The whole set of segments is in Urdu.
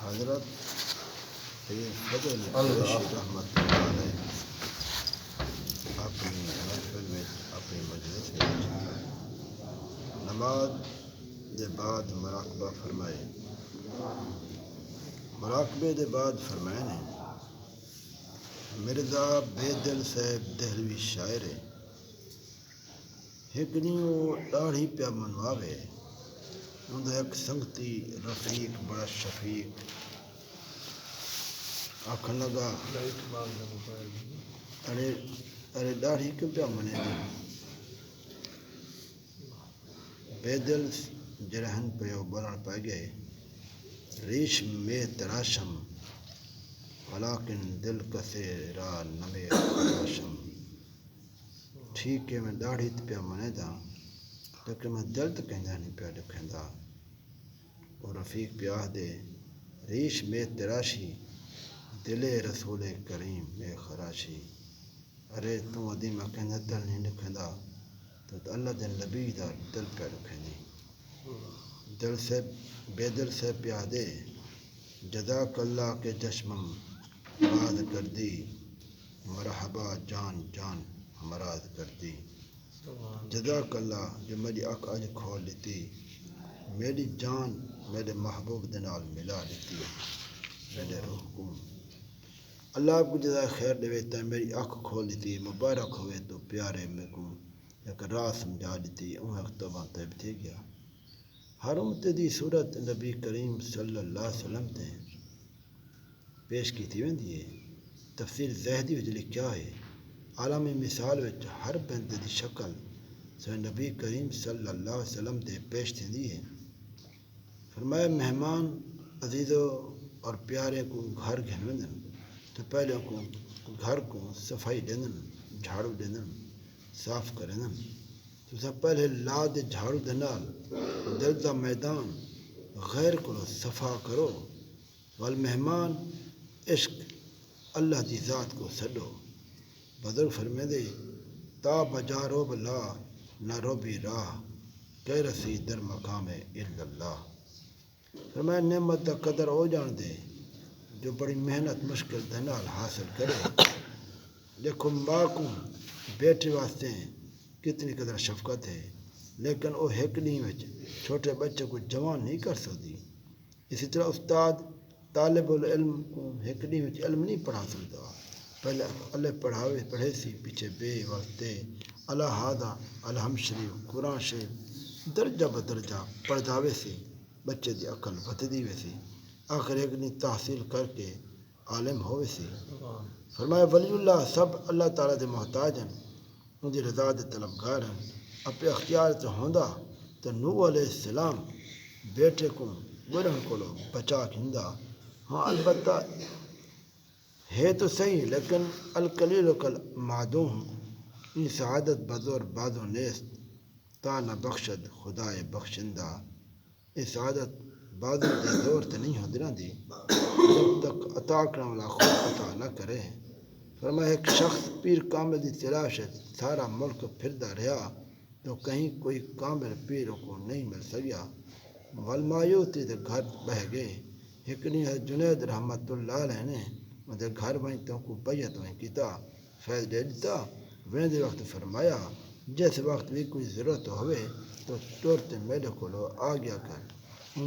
حضرت سید فضل قریشی رحمت اللہ علیہ اپنی محفل میں اپنی مجلس میں نماز دے بعد مراقبہ فرمائے. مراقبے دے بعد فرمائے نے مرزا بے دل صاحب دہلوی شاعر ہکڑیوں ڈاڑھی پیا منواوے اندر ایک سنگتی رفیق بڑا شفیق آکھن لگا ارے ڈاڑھی کیوں پیا منے دے بے دل جرہن پیو بولن پہ گئے ریش میں تراشم ولیکن دل کسے را نمے تراشم. ٹھیک ہے میں ڈاڑھی پیا منے دا لیکن میں دل تو کہندا نہیں پیا لکھندا. اور رفیق پیاہ دے ریش میں تراشی دل رسول کریم میں خراشی. ارے تو ادی میں کہندا دل نہیں لکھندا تو اللہ دے نبی دا دل پیا لکھندی. دل سے بے دل سے پیاہ دے جزاک اللہ کے چشمم راز کر دی مرحبا جان جان ہمراز کر دی. جزاک اللہ جو میری اکھ اج کھول لیتی میری جان میرے محبوب دے نال ملا لیتی میرے روح کو. اللہ آپ کو جزائے خیر دے تے میری اکھ کھول لیتی مبارک ہوئے تو پیارے میں کو ایک راہ سمجھا دیتی اون اختبا تے تھی گیا. ہر امت دی صورت نبی کریم صلی اللہ علیہ وسلم تے پیش کی تھی ویندی ہے. تفسیر زہدی وچ لکھیا ہے عالم مثال وچ ہر بندے دی شکل سو نبی کریم صلی اللہ علیہ وسلم تے پیش تھیندی ہے. فرمایا مہمان عزیزو اور پیارے کو گھر گھن ویندن تو پہلے کو گھر کو صفائی ڈیندن جھاڑو ڈیندن صاف کرندن. تو سب پہلے لا دے جھاڑو دے نال دل دا میدان غیر کو صفا کرو وال مہمان عشق اللہ دی ذات کو سڈو. بزرگ فرمیندے تا بجارو بلا نہ رو بھی راہ کہ رسی در مقام الا اللہ. فرمایا نعمت دا قدر ہو جان دے جو بڑی محنت مشکل دے نال حاصل کرے. دیکھو ماں کو بیٹے واسطے کتنی قدر شفقت ہے لیکن وہ ایک دن وچ چھوٹے بچے کو جوان نہیں کر سکتی. اسی طرح استاد طالب العلم کو ایک دن وچ علم نہیں پڑھا سکتا. پہلے اللہ پڑھے سی پیچھے بے واسطے اللہ ہادہ الحمد شریف قرآن شریف درجہ بدرجہ پڑھاوے سی بچے دی عقل ودھدی وے سی آخر ایک دن تحصیل کر کے عالم ہوئے سی. فرمایا ولی اللہ سب اللہ تعالیٰ دے محتاج ہیں ان دی رضا دے طلبگار ہیں. اپنے اختیار تو ہوندا تو نوح علیہ السلام بیٹے کو گرہن کو بچا کھندا. ہاں البتہ ہے تو صحیح لیکن القلیل کل معدوم ان سعادت بزور بازو نیست تا نہ بخشد خدائے بخشندہ. یہ سعادت بازو دے زور تے نہیں ہوندی رہندی جب تک عطا کرنے والا خود عطا نہ کرے. فرمایا ایک شخص پیر کامل دی تلاش ہے سارا ملک پھردا رہا تو کہیں کوئی کامل پیر کو نہیں مل سکیا. والمایوتی دے گھر بہ گئے ایک دن جنید رحمت اللہ علیہ نے دے گھر وہیں تو کو بیعت وہیں کیتا فیض دے دیتا. ویندے وقت فرمایا جس وقت بھی کوئی ضرورت ہوئے تو ترت میرے کو آ گیا کر.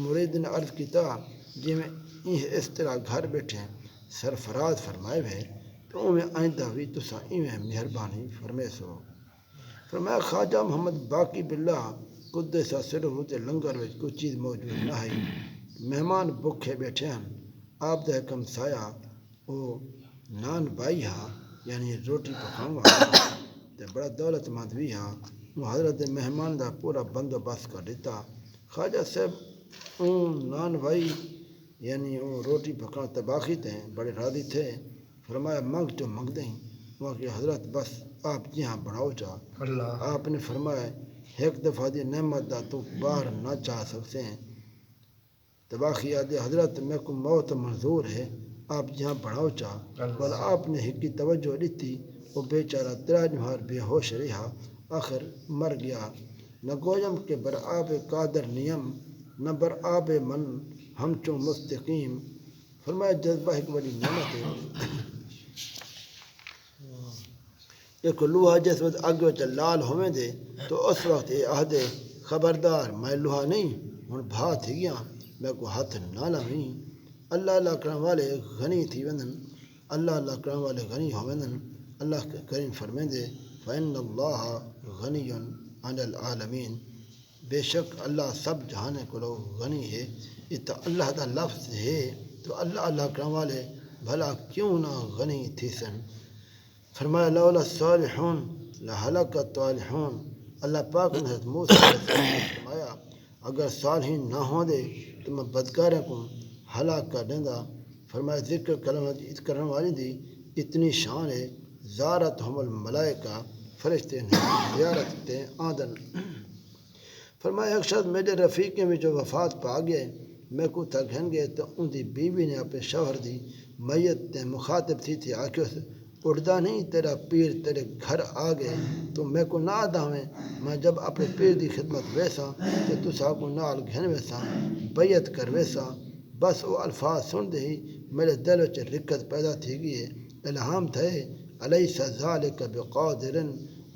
مرید نے عرض کیتا جی میں اس طرح گھر بیٹھے سرفراز فرمائے ہوئے تو میں آئندہ بھی تسا ایویں مہربانی فرمے سو. فرمایا خواجہ محمد باقی باللہ قدس سرہ تے لنگر وچ کوئی چیز موجود نہ ہے. مہمان بکھے بیٹھے ہیں آپ دا حکم سایہ او نان بائی ہاں یعنی روٹی پکاؤں تے بڑا دولت مند بھی ہاں. وہ حضرت مہمان دا پورا بندوبست کر دیتا. خواجہ صاحب اون نان بھائی یعنی اون روٹی پکانا تباخی تھے بڑے راضی تھے. فرمایا منگ تو منگ دیں وہاں کہ حضرت بس آپ جی ہاں بڑھاؤ چاہ. آپ نے فرمایا ایک دفعہ دی نعمت دا تو باہر نہ چاہ سکتے ہیں. تباخی آدھے حضرت میں کو موت منظور ہے آپ جہاں بڑھاؤ چاہ. بل آپ نے ایک کی توجہ دیتی وہ بیچارہ تراج مہار بے ہوش رہا آخر مر گیا. نہ گویم کہ بر آب قادر نیم نہ بر آب من ہم چوں مستقیم فرمایا جذبہ ایک بڑی نعمت ہے. دیکھو لوہا جس وقت اگ وچ لال ہوئیں دے تو اس وقت یہ آہدے خبردار میں لوہا نہیں ہن بھا تھی گیا میں کو ہاتھ نہ لاویں. اللہ اللہ کرن والے غنی تھی وندن اللہ اللہ کرن والے غنی ہو وندن. اللہ کریم فرمیندے فإن اللہ غنی عن العالمین بے شک اللہ سب جہانے کو غنی ہے. یہ تو اللہ دا لفظ ہے تو اللہ اللہ کرن والے بھلا کیوں نہ غنی تھی سن. فرمایا لولا الصالحون لہلک الطالحون. اللہ پاک نے حضرت موسیٰ علیہ السلام نے فرمایا اگر صالحین نہ ہوں دے تو میں بدکاروں کو ہلاک کر دیندا. فرمایا ذکر کرنے والی دی اتنی شان ہے زارتہم الملائکہ فرشتے نے زیارت تے آدن. فرمایا ایک شخص میرے رفیقیں میں جو وفات پا گئے میں کو تھا گھن گئے تو ان دی بیوی نے اپنے شوہر دی میت تے مخاطب تھی آکھو سے اٹھدا نہیں تیرا پیر تیرے گھر آ گئے تو میں کو نہ داویں میں جب اپنے پیر دی خدمت ویسا تو تسا کو نال گھن ویسا بیعت کر ویسا. بس وہ الفاظ سن دے ہی میرے دل وچ رکت پیدا تھی گئی ہے. الہام تھے الیس ذالک بقادر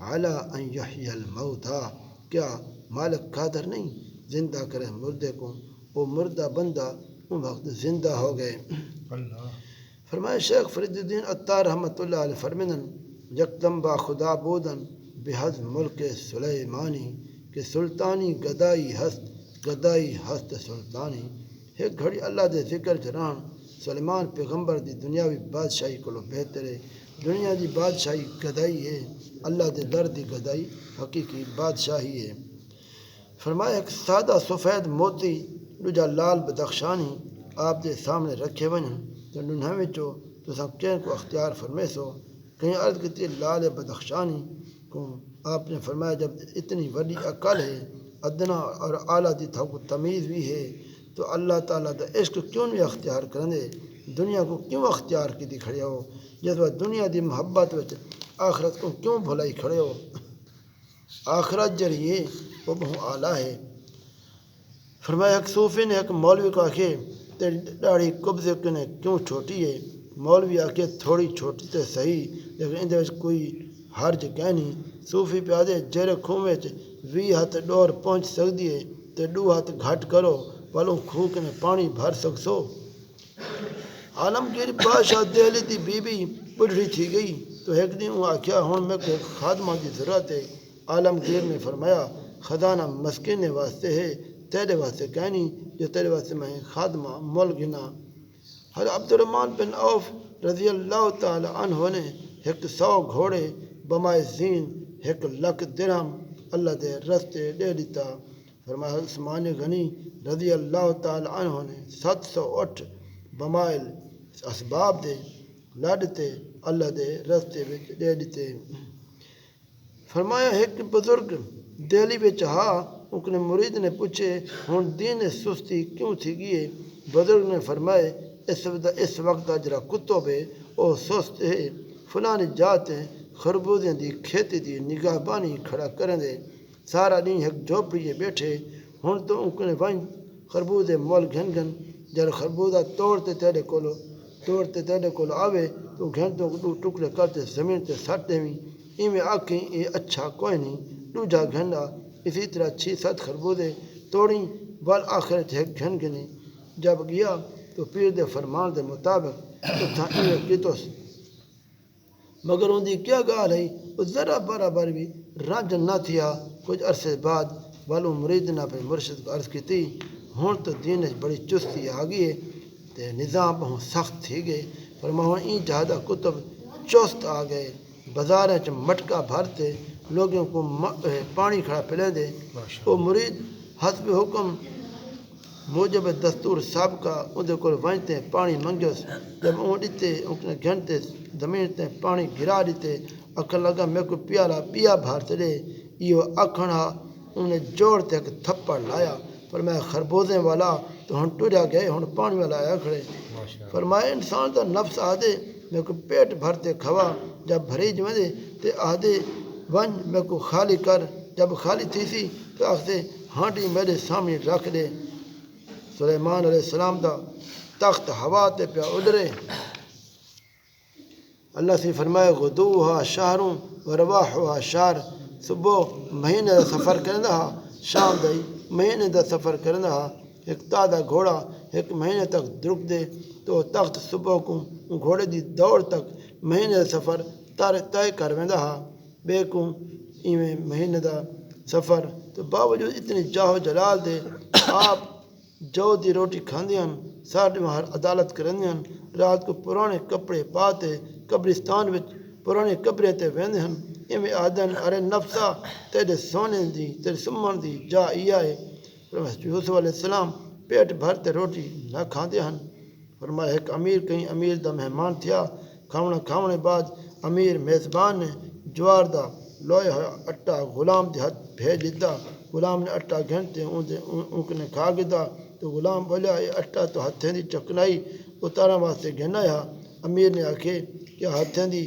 علی ان یحیی الموتى کیا مالک قادر نہیں زندہ کرے مردے کو. وہ مردہ بندہ ان وقت زندہ ہو گئے. فرمائے شیخ فرید الدین عطار رحمۃ اللہ علیہ فرمینن یکدم با خدا بودن بحض ملک سلیمانی کہ سلطانی گدائی ہست سلطانی. ایک گھڑی اللہ دے ذکر جران سلیمان پیغمبر دی دنیاوی بادشاہی کو بہتر ہے. دنیا دی بادشاہی گدائی ہے اللہ دے در دی گدائی حقیقی بادشاہی ہے. فرمایا ایک سادہ سفید موتی دوجا لال بدخشانی آپ دے سامنے رکھے ونجن تو دنیا وچوں تساں کہیں کو اختیار فرمے سو. کہیں عرض کی لال بدخشانی کو آپ نے فرمایا جب اتنی بڑی عقل ہے ادنا اور اعلیٰ دی تھا کو تمیز بھی ہے تو اللہ تعالیٰ دا عشق کیوں نہیں اختیار کرندے دنیا کو کیوں اختیار کی دی کھڑے ہو جس وقت دنیا دی محبت وچ آخرت کو کیوں بھلائی کھڑے ہو. آخرت جریے وہ بہت اعلیٰ ہے. فرمایا ایک صوفی نے ایک مولوی کو آکھے تیری داڑھی قبضے کنے کیوں چھوٹی ہے. مولوی آکھے تھوڑی چھوٹی تے صحیح لیکن اندے وچ کوئی حرج کہ نہیں. صوفی پیادے جیرے کھوہ وچ 20 ہاتھ ڈور پہنچ سکدی ہے تے 2 ہاتھ گھٹ کرو والوں کھوہ کنے پانی بھر سکسو. عالمگیر بادشاہ دہلی دی بی بی بڑھی تھی گئی تو ایک دن وہ آکھیا ہن میں کو خادمہ کی ضرورت ہے. عالمگیر نے فرمایا خزانہ مسکین واسطے ہے تیرے واسطے کہنی جو تیرے واسطے میں خادمہ مول گنا. حضرت عبدالرحمن بن عوف رضی اللہ تعالی عنہ نے 100 گھوڑے بمائے زین 1,00,000 درہم اللہ دے رستے دے دیتا. فرمایا عثمان غنی رضی اللہ تعالی عنہ نے 700 اٹھ بمائل اسباب دے لڑتے اللہ دے رستے دے دیتے. فرمایا ایک بزرگ دہلی وچ ہا اکنے مرید نے پوچھے ہن دین سستی کیوں تھی گئی. بزرگ نے فرمائے اس وقت جڑا کتب ہے او سست ہے فلانی جات ہے خربوزیں دی کھیتی دی نگاہ بانی کھڑا کریں دے سارا دن ایک جھوپڑی بیٹھے ہن تو اکنے ون خربوزے مول گھن گھن جڑا خربوزہ توڑتے تیرے کول آوے تو گھن تو 2 ٹکڑے کرتے زمین تے سٹ دیویں ایویں آکھیں اے اچھا کوئی نہیں. دوجا گھنڈا اسی طرح 6-7 خربوزے توڑیں بال آخر ایک گھن گھنی جب گیا تو پیر دے فرمان دے مطابق اتھاں ایویں کیتوس مگر ان دی کیا گال ہے وہ ذرا برابر بھی رنج نہ تھیا. کچھ عرصے بعد والوں مرید نے اپنے مرشد کو عرض کی تھی ہن تو دین بڑی چستی آ گئی ہے تے نظام بہت سخت تھی گئے. فرمایا این جہادہ کتب چست آ گئے بازاریں چ مٹکا بھرتے لوگوں کو پانی کھڑا پلے دے. وہ مرید حسب حکم موجب دستور سابقہ اندے کول ونجتے پانی منگیوس جب اون دیتے اکنے گھنٹے زمین تے پانی گرا دیتے اکھن لگا میں کو پیالہ پیا بھار دے یہ اکھنا انہیں جوڑ تے ایک تھپڑ لایا. فرمایا خربوزیں والا تو ہن ٹریا گئے ہن پانی والا آیا کھڑے. فرمایا انسان دا نفس آدھے میں کو پیٹ بھرتے کھوا جب بھری جوندے تے آدھے ون میں کو خالی کر جب خالی تھی سی تو آخدے ہانڈی میرے سامنے رکھ دے. سلیمان علیہ السلام دا تخت ہوا تے پیا اڈرے اللہ سے فرمائے غدوہا شہروں ورواحوہا شہر صبح مہینے دا سفر کرندا ہا شام دائی مہینے دا سفر کرندا ہا ایک تازہ گھوڑا ایک مہینے تک درک دے تو تخت صبح کو گھوڑے دی دوڑ تک مہینے دا سفر طے کر ویندا ہا بے کو ایویں مہینے دا سفر تو باوجود اتنی جاہو جلال دے آپ جو دی روٹی کھاندے ہن ساڈے مہار عدالت کرندے ہن رات کو پرانے کپڑے پاتے قبرستان وچ پرانے قبریں تے ویندے ہن ایویں آدن ارے نفسا تیرے سونے دی تیرے سمن دی جا ایا ہے یوسف علیہ السلام پیٹ بھر تے روٹی نہ کھاندے ہن فرمایا ایک امیر کہیں امیر دا مہمان تھیا کھاونے بعد امیر میزبان نے جوار دا لویا ہویا اٹا غلام دے ہاتھ بھیج دیتا غلام نے اٹا گھنٹے اونک نے کھا گدا تو غلام بولیا یہ اٹا تو ہتھیں دی چکنائی اتارن واسطے گھنا ہے امیر نے آکھے کہ ہتھیں دی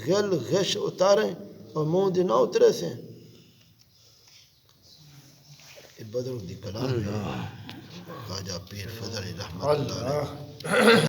غل غش اتاریں اور منہ دی نہ اترے سے بدر دی کلام خواجہ پیر فضل رحمت اللہ علیہ